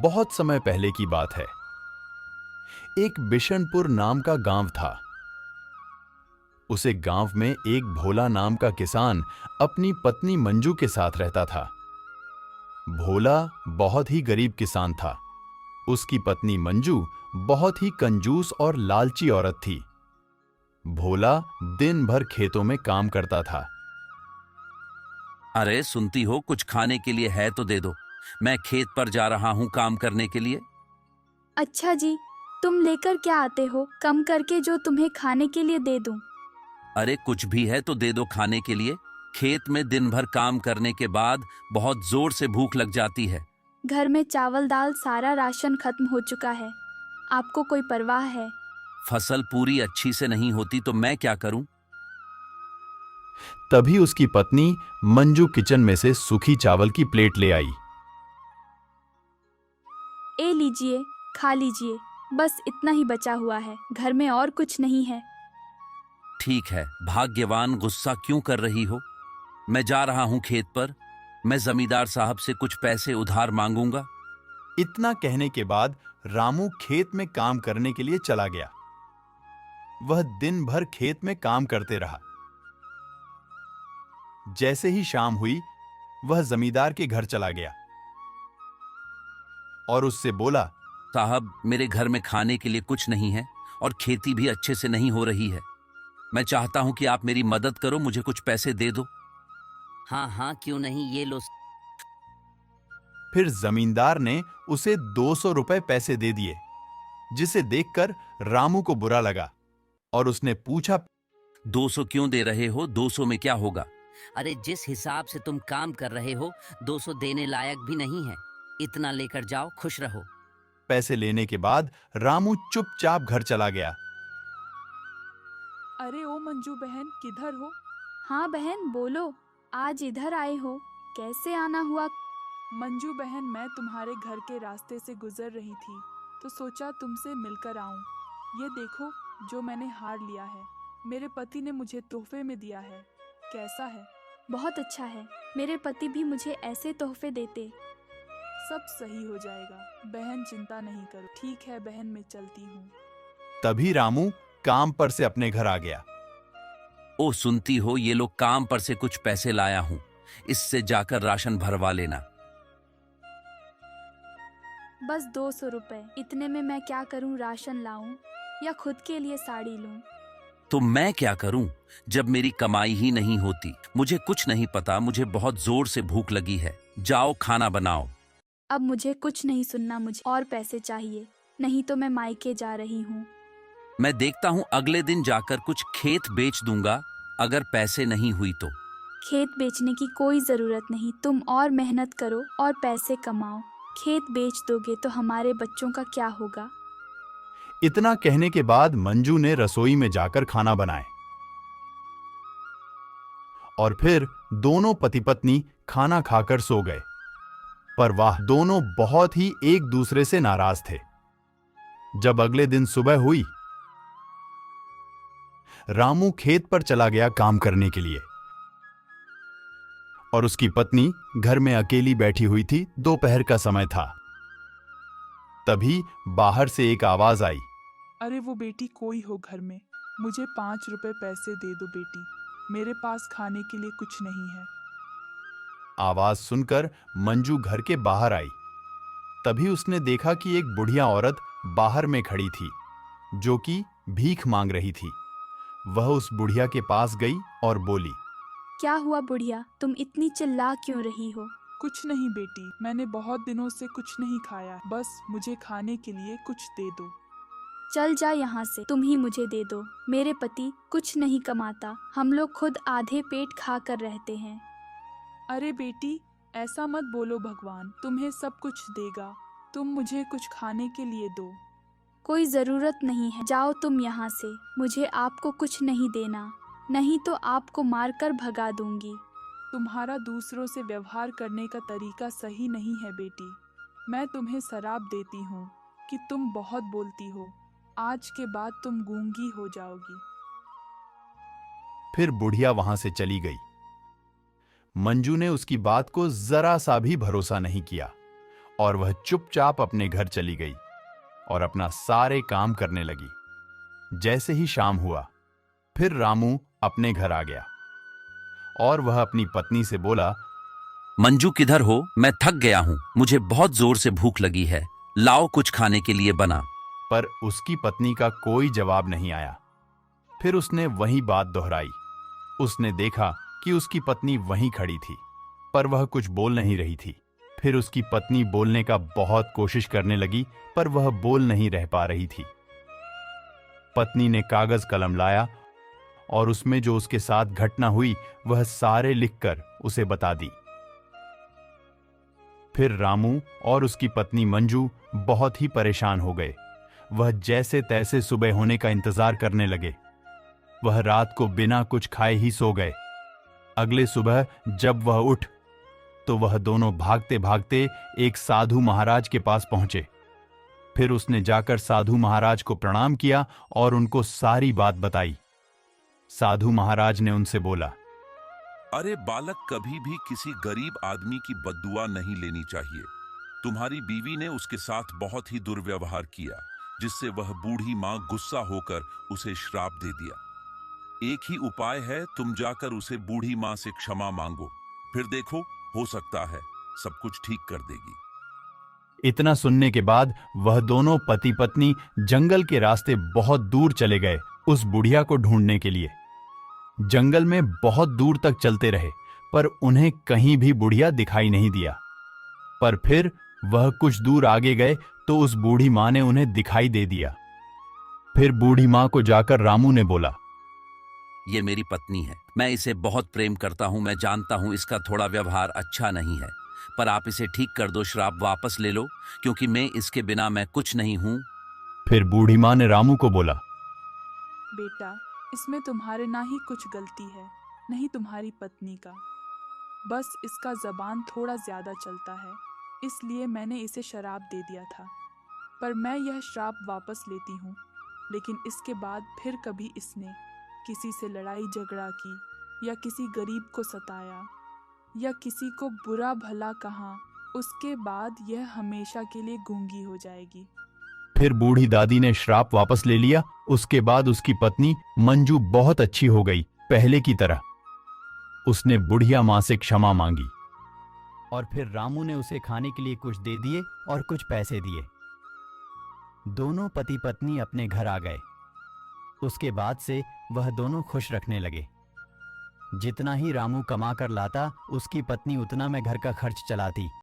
बहुत समय पहले की बात है। एक बिशनपुर नाम का गांव था। उसे गांव में एक भोला नाम का किसान अपनी पत्नी मंजू के साथ रहता था। भोला बहुत ही गरीब किसान था। उसकी पत्नी मंजू बहुत ही कंजूस और लालची औरत थी। भोला दिन भर खेतों में काम करता था। अरे सुनती हो, कुछ खाने के लिए है तो दे दो। मैं खेत पर जा रहा हूँ काम करने के लिए। अच्छा जी, तुम लेकर क्या आते हो कम करके जो तुम्हें खाने के लिए दे दूं? अरे कुछ भी है तो दे दो खाने के लिए। खेत में दिन भर काम करने के बाद बहुत जोर से भूख लग जाती है। घर में चावल दाल सारा राशन खत्म हो चुका है। आपको कोई परवाह है? फसल पूरी अच्छी से नहीं होती तो मैं क्या करूं? तभी उसकी पत्नी मंजू किचन में से सूखी चावल की प्लेट ले आई। ए लीजिए, खा लीजिए। बस इतना ही बचा हुआ है, घर में और कुछ नहीं है। ठीक है, भाग्यवान, गुस्सा क्यों कर रही हो? मैं जा रहा हूं खेत पर। मैं जमींदार साहब से कुछ पैसे उधार मांगूंगा। इतना कहने के बाद रामू खेत में काम करने के लिए चला गया। वह दिन भर खेत में काम करते रहा। जैसे ही शाम हुई, वह जमींदार के घर चला गया और उससे बोला, साहब, मेरे घर में खाने के लिए कुछ नहीं है और खेती भी अच्छे से नहीं हो रही है। मैं चाहता हूं कि आप मेरी मदद करो, मुझे कुछ पैसे दे दो। हाँ हाँ, क्यों नहीं, ये लो। फिर जमींदार ने उसे 200 रुपए पैसे दे दिए, जिसे देखकर रामू को बुरा लगा और उसने पूछा, 200 क्यों दे रहे हो? 200 में क्या होगा? अरे जिस हिसाब से तुम काम कर रहे हो, 200 देने लायक भी नहीं है। इतना लेकर जाओ, खुश रहो। पैसे लेने के बाद रामू चुपचाप घर चला गया। अरे ओ मंजू बहन, किधर हो? हाँ बहन, बोलो। आज इधर आए हो, कैसे आना हुआ? मंजू बहन, मैं तुम्हारे घर के रास्ते से गुजर रही थी तो सोचा तुमसे मिलकर आऊं। ये देखो जो मैंने हार लिया है, मेरे पति ने मुझे तोहफे में दिया है। कैसा है? बहुत अच्छा है। मेरे पति भी मुझे ऐसे तोहफे देते। सब सही हो जाएगा बहन, चिंता नहीं करो। ठीक है बहन, मैं चलती हूँ। तभी रामू काम पर से अपने घर आ गया। ओ सुनती हो, ये लोग काम पर से कुछ पैसे लाया हूं, इससे जाकर राशन भरवा लेना। बस 200 रुपए, इतने में मैं क्या करूं? राशन लाऊं या खुद के लिए साड़ी लूं? तो मैं क्या करूं जब मेरी कमाई ही नहीं होती? मुझे कुछ नहीं पता, मुझे बहुत जोर से भूख लगी है। जाओ खाना बनाओ। अब मुझे कुछ नहीं सुनना, मुझे और पैसे चाहिए, नहीं तो मैं मायके जा रही हूँ। मैं देखता हूं, अगले दिन जाकर कुछ खेत बेच दूंगा, अगर पैसे नहीं हुई तो। खेत बेचने की कोई जरूरत नहीं, तुम और मेहनत करो और पैसे कमाओ। खेत बेच दोगे तो हमारे बच्चों का क्या होगा? इतना कहने के बाद मंजू ने रसोई में जाकर खाना बनाए और फिर दोनों पति पत्नी खाना खाकर सो गए। पर वह दोनों बहुत ही एक दूसरे से नाराज थे। जब अगले दिन सुबह हुई, रामू खेत पर चला गया काम करने के लिए और उसकी पत्नी घर में अकेली बैठी हुई थी। दोपहर का समय था। तभी बाहर से एक आवाज आई, अरे वो बेटी, कोई हो घर में? मुझे 5 रुपए पैसे दे दो बेटी, मेरे पास खाने के लिए कुछ नहीं है। आवाज सुनकर मंजू घर के बाहर आई। तभी उसने देखा कि एक बुढ़िया औरत बाहर में खड़ी थी, जो कि भीख मांग रही थी। वह उस बुढ़िया के पास गई और बोली, क्या हुआ बुढ़िया, तुम इतनी चिल्ला क्यों रही हो? कुछ नहीं बेटी, मैंने बहुत दिनों से कुछ नहीं खाया, बस मुझे खाने के लिए कुछ दे दो। चल जा यहाँ से, तुम ही मुझे दे दो। मेरे पति कुछ नहीं कमाता, हम लोग खुद आधे पेट खा कर रहते हैं। अरे बेटी, ऐसा मत बोलो, भगवान तुम्हें सब कुछ देगा। तुम मुझे कुछ खाने के लिए दो। कोई जरूरत नहीं है, जाओ तुम यहाँ से। मुझे आपको कुछ नहीं देना, नहीं तो आपको मारकर भगा दूंगी। तुम्हारा दूसरों से व्यवहार करने का तरीका सही नहीं है बेटी। मैं तुम्हें शराब देती हूँ कि तुम बहुत बोलती हो। आज के बाद तुम गूंगी हो जाओगी। फिर बुढ़िया वहां से चली गई। मंजू ने उसकी बात को जरा सा भी भरोसा नहीं किया और वह चुपचाप अपने घर चली गई और अपना सारे काम करने लगी। जैसे ही शाम हुआ, फिर रामू अपने घर आ गया और वह अपनी पत्नी से बोला, मंजू किधर हो? मैं थक गया हूँ, मुझे बहुत जोर से भूख लगी है, लाओ कुछ खाने के लिए बना। पर उसकी पत्नी का कोई जवाब नहीं आया। फिर उसने वही बात दोहराई। उसने देखा कि उसकी पत्नी वहीं खड़ी थी, पर वह कुछ बोल नहीं रही थी। फिर उसकी पत्नी बोलने का बहुत कोशिश करने लगी, पर वह बोल नहीं रह पा रही थी। पत्नी ने कागज कलम लाया और उसमें जो उसके साथ घटना हुई वह सारे लिखकर उसे बता दी। फिर रामू और उसकी पत्नी मंजू बहुत ही परेशान हो गए। वह जैसे तैसे सुबह होने का इंतजार करने लगे। वह रात को बिना कुछ खाए ही सो गए। अगले सुबह जब वह उठ तो वह दोनों भागते भागते एक साधु महाराज के पास पहुंचे। फिर उसने जाकर साधु महाराज को प्रणाम किया और उनको सारी बात बताई। साधु महाराज ने उनसे बोला, अरे बालक, कभी भी किसी गरीब आदमी की बद्दुआ नहीं लेनी चाहिए। तुम्हारी बीवी ने उसके साथ बहुत ही दुर्व्यवहार किया, जिससे वह बूढ़ी मां गुस्सा होकर उसे श्राप दे दिया। एक ही उपाय है, तुम जाकर उसे बूढ़ी मां से क्षमा मांगो, फिर देखो, हो सकता है सब कुछ ठीक कर देगी। इतना सुनने के बाद वह दोनों पति पत्नी जंगल के रास्ते बहुत दूर चले गए उस बुढ़िया को ढूंढने के लिए। जंगल में बहुत दूर तक चलते रहे, पर उन्हें कहीं भी बुढ़िया दिखाई नहीं दिया। पर फिर वह कुछ दूर आगे गए तो उस बूढ़ी मां ने उन्हें दिखाई दे दिया। फिर बूढ़ी मां को जाकर रामू ने बोला, ये मेरी पत्नी है, मैं इसे बहुत प्रेम करता हूँ। मैं जानता हूँ इसका थोड़ा व्यवहार अच्छा नहीं है, पर आप इसे ठीक कर दो, श्राप वापस ले लो, क्योंकि मैं इसके बिना मैं कुछ नहीं हूँ। फिर बूढ़ी मां ने रामू को बोला, बेटा, इसमें तुम्हारे ना ही कुछ गलती है, नहीं तुम्हारी पत्नी का। बस इसका जबान थोड़ा ज्यादा चलता है, इसलिए मैंने इसे शराब दे दिया था। पर मैं यह श्राप वापस लेती हूँ, लेकिन इसके बाद फिर कभी इसने किसी से लड़ाई झगड़ा की या किसी गरीब को सताया या किसी को बुरा भला कहा, उसके बाद यह हमेशा के लिए गूंगी हो जाएगी। फिर बूढ़ी दादी ने श्राप वापस ले लिया। उसके बाद उसकी पत्नी मंजू बहुत अच्छी हो गई, पहले की तरह। उसने बुढ़िया मां से क्षमा मांगी और फिर रामू ने उसे खाने के लिए कुछ दे दिए और कुछ पैसे दिए। दोनों पति पत्नी अपने घर आ गए। उसके बाद से वह दोनों खुश रखने लगे। जितना ही रामू कमा कर लाता, उसकी पत्नी उतना में घर का खर्च चलाती।